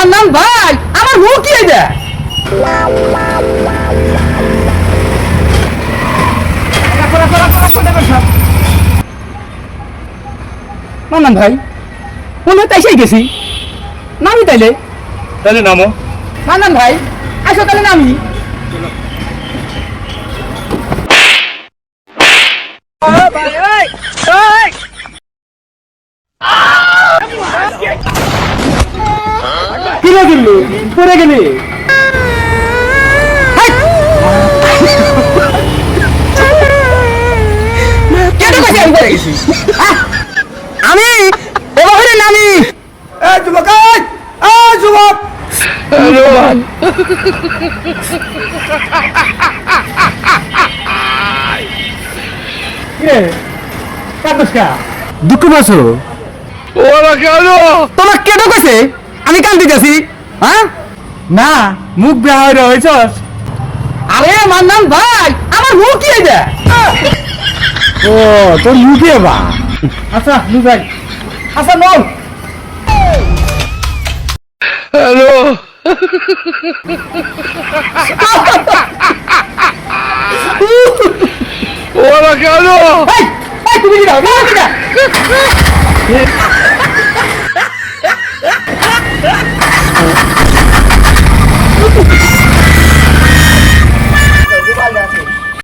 মান্নান ভাই আমার মুখ কি এটা মান্নান ভাই মনে তাইসাই গেছি নামি তাইলে তাহলে নামো। মান্নান ভাই আসো তাহলে নামি কিরে গেলি পড়ে গেলি আমি এবারে নামি যুবক যুবক দুঃখ পাচ্ছো ওরা কেন? তোমার কেটে কইছে আমি কান্দি যাচ্ছি হ্যাঁ না মুখ বেহা হয়েছ আরে মান্নান ভাই আমার মুখ কি এটা ও তোর মুখে বা আচ্ছা ভাই আচ্ছা নল হ্যালো। ওরা কেন? তুমি কি